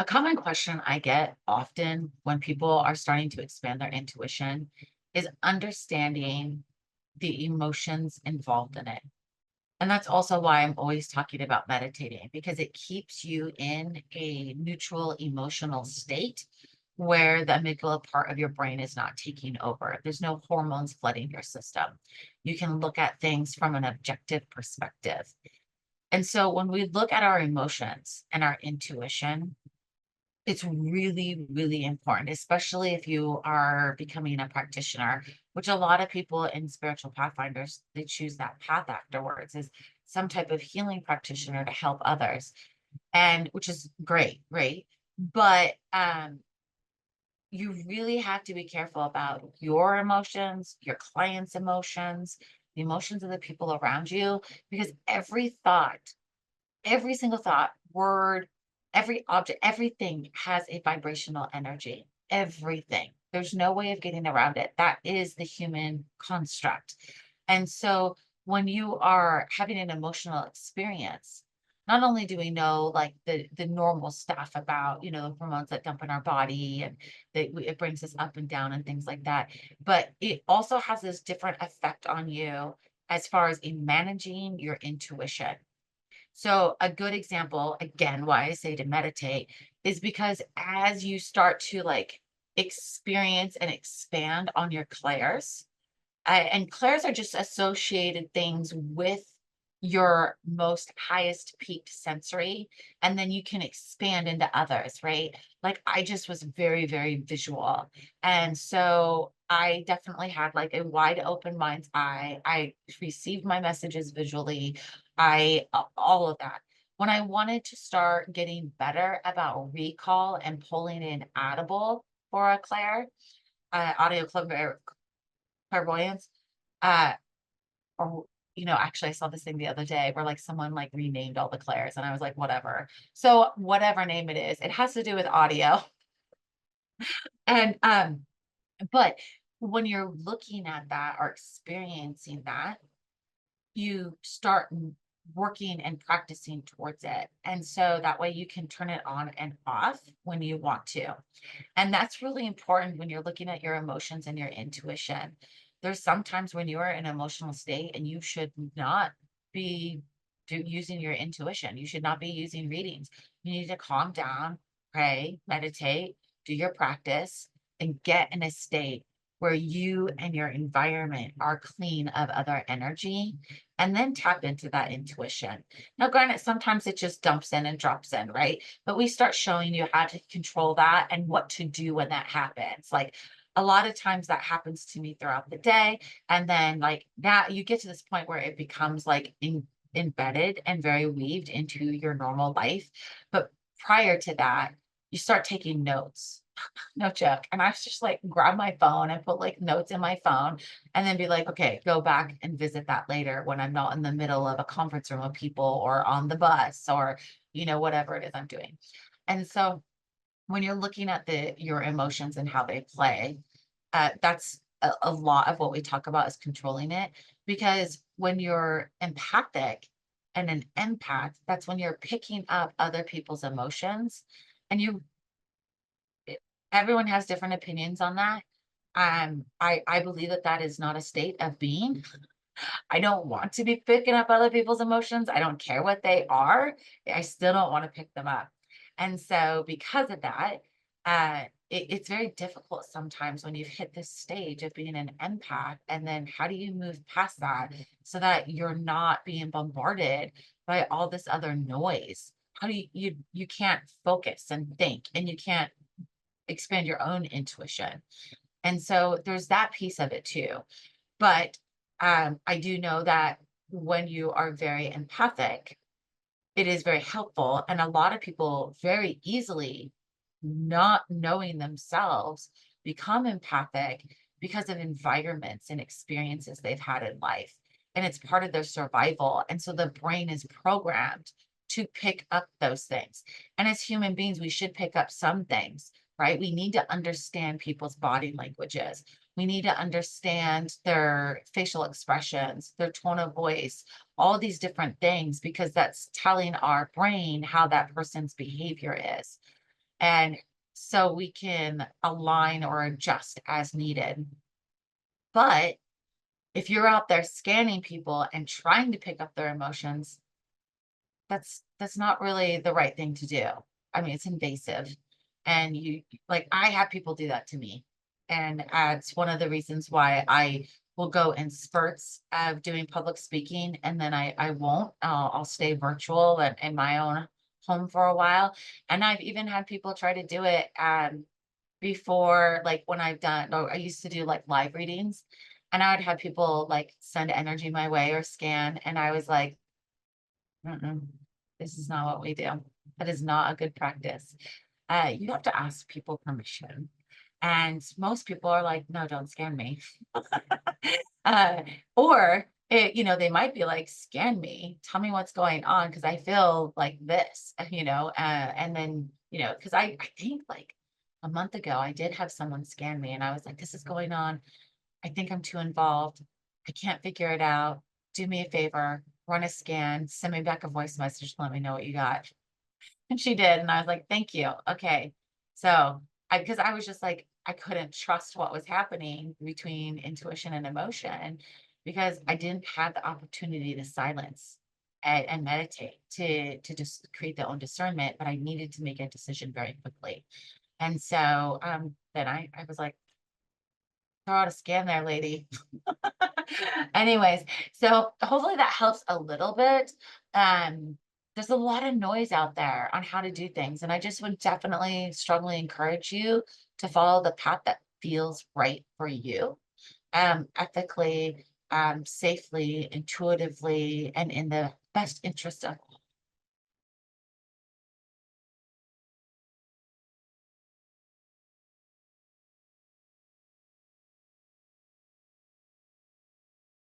A common question I get often when people are starting to expand their intuition is understanding the emotions involved in it. And that's also why I'm always talking about meditating because it keeps you in a neutral emotional state where the amygdala part of your brain is not taking over. There's no hormones flooding your system. You can look at things from an objective perspective. And so when we look at our emotions and our intuition, it's really, really important, especially if you are becoming a practitioner, which a lot of people in spiritual pathfinders, they choose that path afterwards is some type of healing practitioner to help others. And which is great, great. But you really have to be careful about your emotions, your clients' emotions, the emotions of the people around you, because every thought, every single thought, word, every object, everything has a vibrational energy. Everything. There's no way of getting around it. That is the human construct. And so when you are having an emotional experience, not only do we know like the normal stuff about, the hormones that dump in our body and that it brings us up and down and things like that, but it also has this different effect on you as far as in managing your intuition. So a good example, again, why I say to meditate is because as you start to like experience and expand on your clairs, and clairs are just associated things with your most highest peaked sensory, and then you can expand into others, right? Like I just was very, very visual. And so I definitely had like a wide open mind's eye. I received my messages visually. All of that. When I wanted to start getting better about recall and pulling in audible for a clair, audio clairvoyance, uh, or, actually, I saw this thing the other day where, like, someone, like, renamed all the clairs, and I was like, "Whatever." So, whatever name it is, it has to do with audio, and, but when you're looking at that or experiencing that, you start working and practicing towards it, and so that way you can turn it on and off when you want to. And that's really important when you're looking at your emotions and your intuition. There's sometimes when you are in an emotional state and you should not be using your intuition. You should not be using readings. You need to calm down, pray, meditate, do your practice, and get in a state where you and your environment are clean of other energy, and then tap into that intuition. Now, granted, sometimes it just dumps in and drops in, right? But we start showing you how to control that and what to do when that happens. Like a lot of times that happens to me throughout the day. And then like now you get to this point where it becomes like embedded and very weaved into your normal life. But prior to that, you start taking notes. No joke. And I was just like grab my phone and put like notes in my phone and then be like, okay, go back and visit that later when I'm not in the middle of a conference room of people or on the bus or, whatever it is I'm doing. And so when you're looking at your emotions and how they play, that's a lot of what we talk about is controlling it. Because when you're empathic and an empath, that's when you're picking up other people's emotions. And everyone has different opinions on that. I believe that that is not a state of being. I don't want to be picking up other people's emotions. I don't care what they are. I still don't want to pick them up. And so because of that, it's very difficult sometimes when you've hit this stage of being an empath. And then how do you move past that so that you're not being bombarded by all this other noise? How do you can't focus and think and you can't expand your own intuition. And so there's that piece of it too. But I do know that when you are very empathic, it is very helpful. And a lot of people very easily, not knowing themselves, become empathic because of environments and experiences they've had in life. And it's part of their survival. And so the brain is programmed to pick up those things. And as human beings, we should pick up some things, right? We need to understand people's body languages. We need to understand their facial expressions, their tone of voice, all these different things, because that's telling our brain how that person's behavior is. And so we can align or adjust as needed. But if you're out there scanning people and trying to pick up their emotions, that's not really the right thing to do. I mean, it's invasive. And you like I have people do that to me. And it's one of the reasons why I will go in spurts of doing public speaking and then I won't. I'll stay virtual and in my own home for a while. And I've even had people try to do it before, like when I've done, or I used to do like live readings, and I would have people like send energy my way or scan. And I was like, mm-mm, this is not what we do. That is not a good practice. You have to ask people permission. And most people are like, no, don't scan me. uh, or they might be like, scan me, tell me what's going on, because I feel like this, and then, because I think like a month ago, I did have someone scan me and I was like, this is going on. I think I'm too involved. I can't figure it out. Do me a favor, run a scan, send me back a voice message, let me know what you got. And she did. And I was like, thank you. Okay. So because I was just like, I couldn't trust what was happening between intuition and emotion because I didn't have the opportunity to silence and meditate to just create their own discernment, but I needed to make a decision very quickly. And so then I was like, throw out a scan there, lady. Anyways, so hopefully that helps a little bit. Um, there's a lot of noise out there on how to do things, and I just would definitely strongly encourage you to follow the path that feels right for you, ethically, safely, intuitively, and in the best interest of